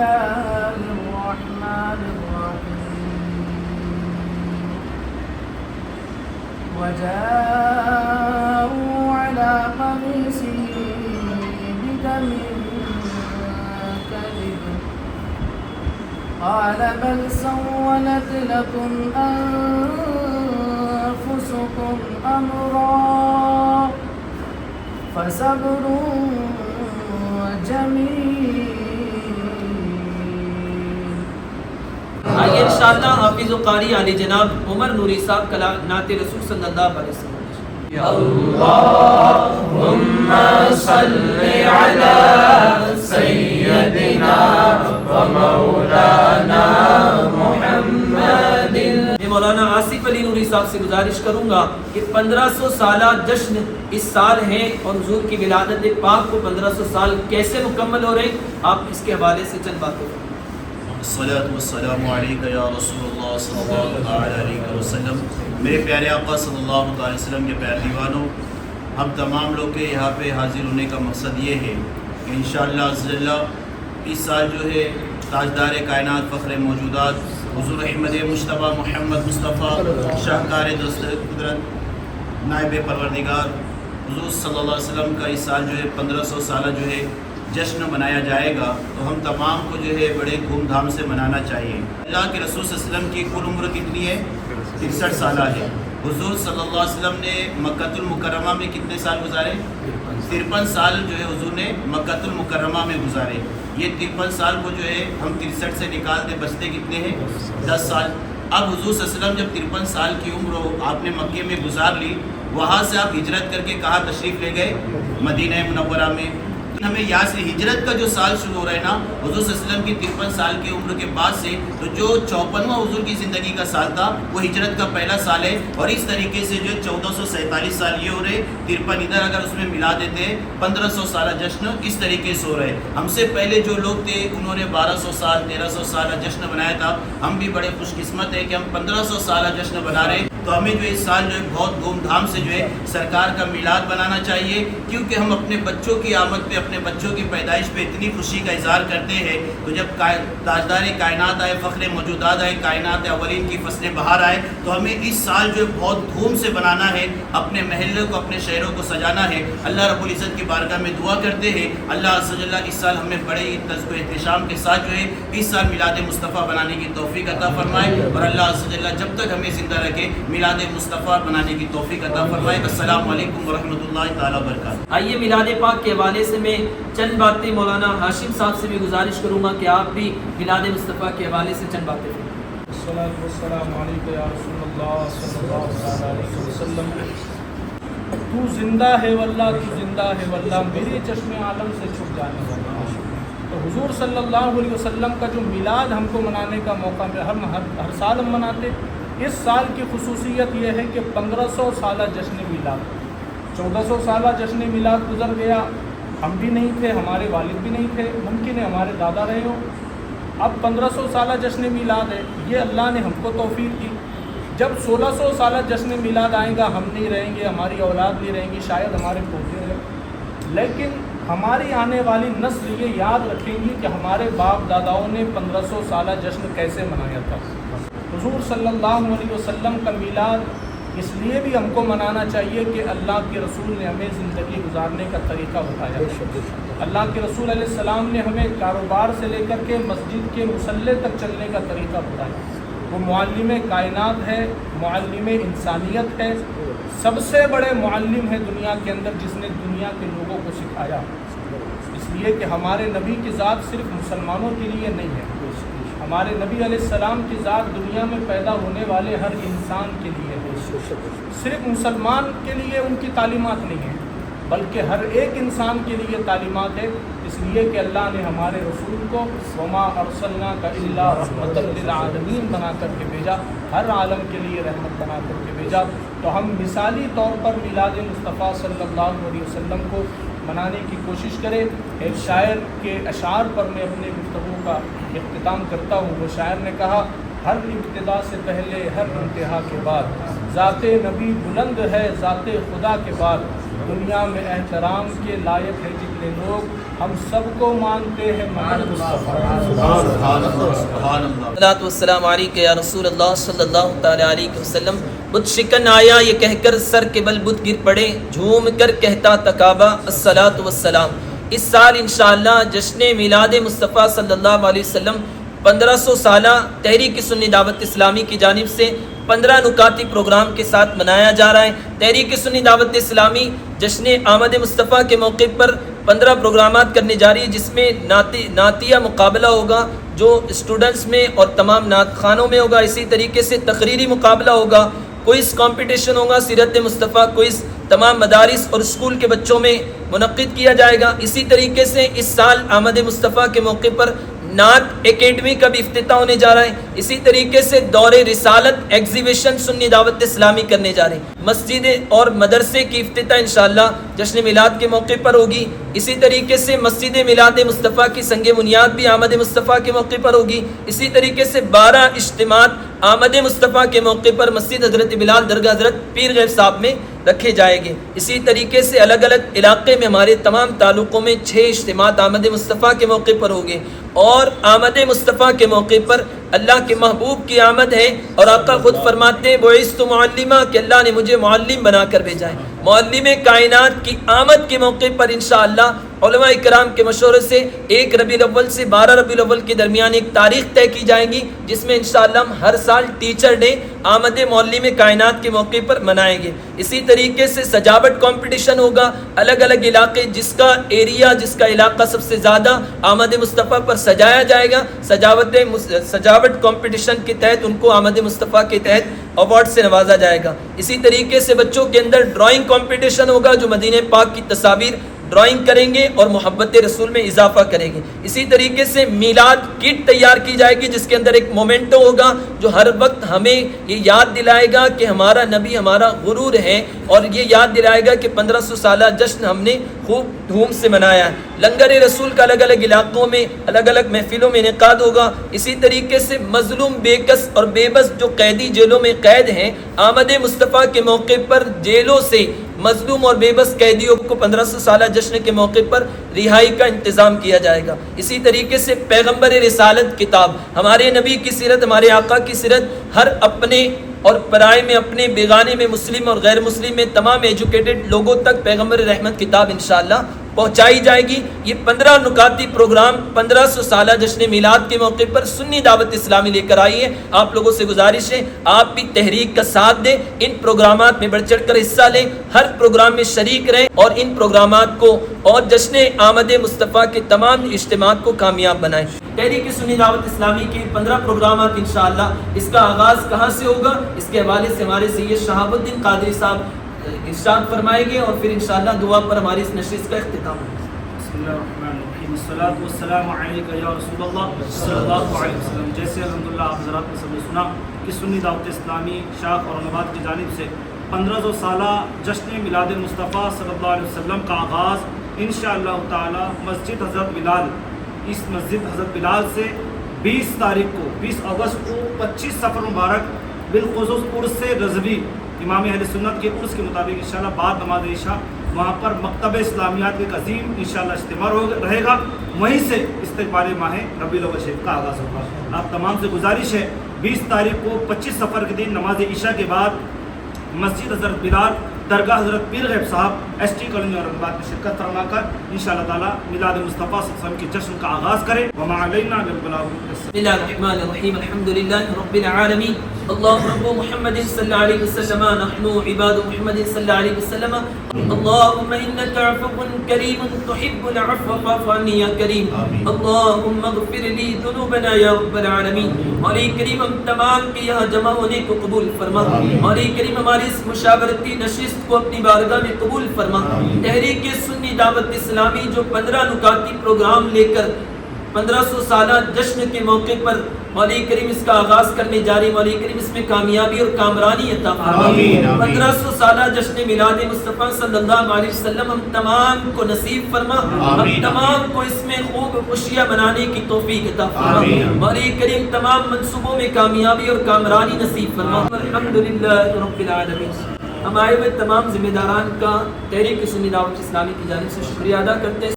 الله الرحمن الرحيم وجاءوا على قميصه بدم كذب قال بل سولت لكم أنفسكم أمرا فصبر جمیل. آئیے انشاءاللہ حافظ و قاری علی جناب عمر نوری صاحب کلا نعت رسول صلی اللہ علیہ وسلم. اللہم صلی علی سیدنا و مولانا محمد. میں مولانا آصف علی نوری صاحب سے گزارش کروں گا کہ 1500 سالہ جشن اس سال ہیں اور حضور کی ولادت پاک کو 1500 سال کیسے مکمل ہو رہے ہیں، آپ اس کے حوالے سے چند باتیں کریں. الصلاۃ والسلام علیک یا رسول اللہ صلی اللہ علیہ وسلم. میرے پیارے آقا صلی اللہ علیہ وسلم کے پیارے دیوانوں، ہم تمام لوگ کے یہاں پہ حاضر ہونے کا مقصد یہ ہے کہ انشاءاللہ عز اللہ اس سال جو ہے تاجدار کائنات فخر موجودات حضور احمد مجتبیٰ محمد مصطفیٰ شاہکار دست قدرت نائب پروردگار حضور صلی اللہ علیہ وسلم کا اس سال جو ہے 1500 سالہ جو ہے جشن منایا جائے گا، تو ہم تمام کو جو ہے بڑے دھوم دھام سے منانا چاہیے. اللہ کے رسول صلی اللہ علیہ وسلم کی کل عمر کتنی ہے؟ 63 سالہ ہے. حضور صلی اللہ علیہ وسلم نے مکۃ المکرمہ میں کتنے سال گزارے؟ 53 سال جو ہے حضور نے مکۃ المکرمہ میں گزارے. یہ 53 سال کو جو ہے ہم 63 سے نکال دیں، بچتے کتنے ہیں؟ 10 سال. اب حضور صلی اللہ علیہ وسلم جب 53 سال کی عمر آپ نے مکے میں گزار لی، وہاں سے آپ ہجرت کر کے کہاں تشریف لے گئے؟ مدینہ منورہ میں. ہمیں یہاں سے ہجرت کا جو سال شروع ہو رہا ہے نا حضور صلی اللہ علیہ وسلم کی 53 سال کی عمر کے بعد سے، تو جو 54واں حضور کی زندگی کا سال تھا وہ ہجرت کا پہلا سال ہے. اور اس طریقے سے جو 1447 سال یہ ہو رہے، 53 ادھر اگر اس میں ملا دیتے ہیں 1500 سالہ جشن اس طریقے سے ہو رہے. ہم سے پہلے جو لوگ تھے انہوں نے 1200 سال 1300 سالہ جشن بنایا تھا. ہم بھی بڑے خوش قسمت ہیں کہ ہم 1500 سالہ جشن بنا رہے ہیں. تو ہمیں جو اس سال جو ہے بہت دھوم دھام سے جو ہے سرکار کا میلاد بنانا چاہیے، کیونکہ ہم اپنے بچوں کی آمد پہ، اپنے بچوں کی پیدائش پہ اتنی خوشی کا اظہار کرتے ہیں. تو جب تاجدار کائنات آئے، فخر موجودات آئے، کائنات اولین کی فصل بہار آئے، تو ہمیں اس سال جو ہے بہت دھوم سے بنانا ہے، اپنے محلوں کو اپنے شہروں کو سجانا ہے. اللہ رب العزت کی بارگاہ میں دعا کرتے ہیں اللہ عز و جل اس سال ہمیں بڑے تذکر احتشام کے ساتھ جو ہے اس سال میلاد مصطفیٰ بنانے کی توفیق عطا فرمائے، اور اللہ عز و جل جب تک ہمیں زندہ رکھے میلاد مصطفیٰ بنانے کی توفیق عطا فرمائے. السلام علیکم ورحمۃ اللہ تعالیٰ وبرکاتہ. آئیے میلاد پاک کے حوالے سے میں چند باتیں مولانا ہاشم صاحب سے بھی گزارش کروں گا کہ آپ بھی میلاد مصطفیٰ کے حوالے سے چند باتیں کریں. الصلاۃ والسلام علیک یا رسول اللہ صلی اللہ علیہ وسلم. تو زندہ ہے واللہ، تو زندہ ہے واللہ، میرے چشم عالم سے چھپ جانے والا. تو حضور صلی اللہ علیہ وسلم کا جو میلاد ہم کو منانے کا موقع میں ہر سال ہم مناتے. اس سال کی خصوصیت یہ ہے کہ 1500 سالہ جشن میلاد، 1400 سالہ جشن میلاد گزر گیا، ہم بھی نہیں تھے، ہمارے والد بھی نہیں تھے، ممکن ہے ہمارے دادا رہے ہوں. اب 1500 سالہ جشن میلاد ہے، یہ اللہ نے ہم کو توفیق دی. جب 1600 سالہ جشن میلاد آئے گا، ہم نہیں رہیں گے، ہماری اولاد نہیں رہیں گی، شاید ہمارے پوتے رہیں، لیکن ہماری آنے والی نسل یہ یاد رکھیں گی کہ ہمارے باپ داداؤں نے 1500 سالہ جشن کیسے منایا تھا. حضور صلی اللہ علیہ وسلم کا میلاد اس لیے بھی ہم کو منانا چاہیے کہ اللہ کے رسول نے ہمیں زندگی گزارنے کا طریقہ بتایا. اللہ کے رسول علیہ السلام نے ہمیں کاروبار سے لے کر کے مسجد کے مصلے تک چلنے کا طریقہ بتایا. وہ معلم کائنات ہے، معلم انسانیت ہے، سب سے بڑے معلم ہے دنیا کے اندر، جس نے دنیا کے لوگوں کو سکھایا. اس لیے کہ ہمارے نبی کی ذات صرف مسلمانوں کے لیے نہیں ہے، ہمارے نبی علیہ السلام کی ذات دنیا میں پیدا ہونے والے ہر انسان کے لیے ہے. صرف مسلمان کے لیے ان کی تعلیمات نہیں ہیں، بلکہ ہر ایک انسان کے لیے تعلیمات ہے. اس لیے کہ اللہ نے ہمارے رسول کو وما ارسلناک الا رحمۃ للعالمین بنا کر کے بھیجا، ہر عالم کے لیے رحمت بنا کر کے بھیجا. تو ہم مثالی طور پر میلاد مصطفیٰ صلی اللہ علیہ وسلم کو منانے کی کوشش کریں. ایک شاعر کے اشعار پر میں اپنے گفتگو کا اختتام کرتا ہوں. وہ شاعر نے کہا، ہر ابتدا سے پہلے ہر انتہا کے بعد ذات نبی بلند ہے، ذات خدا کے بعد دنیا میں احترام کے لائق ہے جتنے لوگ ہم سب کو مانتے ہیں مگر الصلاۃ والسلام علیک یا رسول اللہ صلی اللہ تعالی علیہ وسلم۔ بت شکن آیا یہ کہہ کر سر کے بل بت گر پڑے، جھوم کر کہتا تکابہ الصلاۃ والسلام۔ اس سال انشاءاللہ جشن میلاد مصطفیٰ صلی اللہ علیہ وسلم 1500 سالہ تحریک سنی دعوت اسلامی کی جانب سے 15 نکاتی پروگرام کے ساتھ منایا جا رہا ہے۔ تحریک سنی دعوت اسلامی جشن آمد مصطفیٰ کے موقع پر 15 پروگرامات کرنے جا رہی ہے، جس میں نعتیہ مقابلہ ہوگا جو اسٹوڈنٹس میں اور تمام نعت خانوں میں ہوگا۔ اسی طریقے سے تقریری مقابلہ ہوگا، کوئز کمپٹیشن ہوگا، سیرت مصطفیٰ کوئز تمام مدارس اور اسکول کے بچوں میں منعقد کیا جائے گا۔ اسی طریقے سے اس سال آمد مصطفیٰ کے موقع پر نعت اکیڈمی کا بھی افتتاح ہونے جا رہا ہے۔ اسی طریقے سے دور رسالت ایگزیبیشن سنی دعوت اسلامی کرنے جا رہے ہیں۔ مسجد اور مدرسے کی افتتاح انشاءاللہ جشن میلاد کے موقع پر ہوگی۔ اسی طریقے سے مسجد میلاد مصطفیٰ کی سنگ بنیاد بھی آمد مصطفیٰ کے موقع پر ہوگی۔ اسی طریقے سے 12 اجتماعات آمد مصطفیٰ کے موقع پر مسجد حضرت بلال درگاہ حضرت پیر غیب صاحب میں رکھے جائیں گے۔ اسی طریقے سے الگ الگ علاقے میں ہمارے تمام تعلقوں میں 6 اجتماعات آمد مصطفیٰ کے موقع پر ہوں گے۔ اور آمد مصطفیٰ کے موقع پر اللہ کے محبوب کی آمد ہے، اور آقا خود فرماتے ہیں بعثت معلمہ، کہ اللہ نے مجھے معلم بنا کر بھیجا ہے۔ معلم کائنات کی آمد کے موقع پر انشاءاللہ علماء کرام کے مشورے سے 1 ربیع الاول سے 12 ربیع الاول کے درمیان ایک تاریخ طے کی جائے گی، جس میں انشاءاللہ ہم ہر سال ٹیچر ڈے آمد معلم کائنات کے موقع پر منائیں گے۔ اسی طریقے سے سجاوٹ کمپٹیشن ہوگا، الگ الگ علاقے جس کا ایریا جس کا علاقہ سب سے زیادہ آمد مصطفیٰ پر سجایا جائے گا، سجاوٹ کمپٹیشن کے تحت ان کو آمد مصطفیٰ کے تحت ایوارڈ سے نوازا جائے گا۔ اسی طریقے سے بچوں کے اندر ڈرائنگ کمپٹیشن ہوگا، جو مدینہ پاک کی تصاویر ڈرائنگ کریں گے اور محبت رسول میں اضافہ کریں گے۔ اسی طریقے سے میلاد کٹ تیار کی جائے گی، جس کے اندر ایک مومنٹو ہوگا جو ہر وقت ہمیں یہ یاد دلائے گا کہ ہمارا نبی ہمارا غرور ہے، اور یہ یاد دلائے گا کہ 1500 سالہ جشن ہم نے خوب دھوم سے منایا ہے۔ لنگر رسول کا الگ الگ علاقوں میں الگ الگ محفلوں میں انعقاد ہوگا۔ اسی طریقے سے مظلوم بے کس اور بے بس جو قیدی جیلوں میں قید ہیں، آمد مصطفیٰ کے موقع پر جیلوں سے مظلوم اور بے بس قیدیوں کو 1500 سالہ جشن کے موقع پر رہائی کا انتظام کیا جائے گا۔ اسی طریقے سے پیغمبر رسالت کتاب، ہمارے نبی کی سیرت، ہمارے آقا کی سیرت، ہر اپنے اور پرائے میں، اپنے بیگانے میں، مسلم اور غیر مسلم میں، تمام ایجوکیٹڈ لوگوں تک پیغمبر رحمت کتاب انشاءاللہ پہنچائی جائے گی۔ یہ 15 نکاتی پروگرام 1500 سالہ جشن میلاد کے موقع پر سنی دعوت اسلامی لے کر آئی ہے۔ آپ لوگوں سے گزارش ہے آپ بھی تحریک کا ساتھ دیں، ان پروگرامات میں بڑھ چڑھ کر حصہ لیں، ہر پروگرام میں شریک رہیں، اور ان پروگرامات کو اور جشن آمد مصطفیٰ کے تمام اجتماعات کو کامیاب بنائیں۔ تحریک سنی دعوت اسلامی کے 15 پروگرامات انشاءاللہ، اس کا آغاز کہاں سے ہوگا، اس کے حوالے سے ہمارے سید شہاب الدین قادری صاحب ارشاد فرمائیں گے، اور پھر انشاءاللہ دعا پر ہماری اس نشست کا اختتام ہوگا۔ بسم اللہ الرحمن الرحیم، الصلاۃ والسلام علیک یا رسول اللہ صلی اللہ علیہ وسلم۔ جیسے الحمدللہ آپ حضرات نے سب نے سنا کہ سنی دعوت اسلامی شاخ اور نبات کی جانب سے 1500 سالہ جشن میلاد مصطفیٰ صلی اللہ علیہ وسلم کا آغاز انشاءاللہ تعالی مسجد حضرت بلال، اس مسجد حضرت بلال سے 20 تاریخ کو 20 اگست کو 25 سفر مبارک بالخصوص عرس رضوی امام اہل سنت کے عرس کے مطابق انشاءاللہ بعد نماز عشاء وہاں پر مکتب اسلامیات کے ایک عظیم انشاءاللہ اجتماع رہے گا، وہیں سے استقبال ماہ ربیع الاول شریف کا آغاز ہوگا۔ آپ تمام سے گزارش ہے 20 تاریخ کو 25 سفر کے دن نماز عشاء کے بعد مسجد حضرت بلال درگاہ حضرت پیر غیب صاحب ایس ٹی کالونی اور بات میں شرکت فرما کر انشاءاللہ تعالی میلاد مصطفیٰ صلی اللہ علیہ وسلم کے جشن کا آغاز کریں۔ وما علینا الا البلاغ۔ بسم اللہ الرحمن الرحیم، الحمد للہ رب العالمین، اللہ رب محمد صلی اللہ علیہ وسلم، نحن عباد محمد صلی اللہ علیہ وسلم، اللہم انک عفو کریم تحب العفو فاعف عنی یا کریم، اللہم اغفر لی ذنوبنا یا رب العالمین۔ مولا کریم ہم تمام کے یہاں جمع ہونے کو قبول فرما، مولا کریم ہماری اس مشاورتی نشست کو اپنی بارگاہ میں قبول فرما۔ تحریک سنی دعوت اسلامی جو 15 نکاتی پروگرام لے کر 1500 سالہ جشن کے موقع پر مولا کریم اس کا آغاز کرنے جا رہی، مولا کریم اس میں کامیابی اور کامرانی عطا فرما۔ 1500 سالہ جشن میلاد مصطفیٰ صلی اللہ علیہ وسلم ہم تمام کو نصیب فرما، ہم تمام کو اس میں خوب خوشیاں منانے کی توفیق عطا فرما۔ مولا کریم تمام منصوبوں میں کامیابی اور کامرانی نصیب فرما۔ الحمدللہ رب العالمین۔ ہم آئے ہوئے تمام ذمہ داران کا تحریک سنی دعوت اسلامی کی جانب سے شکریہ ادا کرتے ہیں.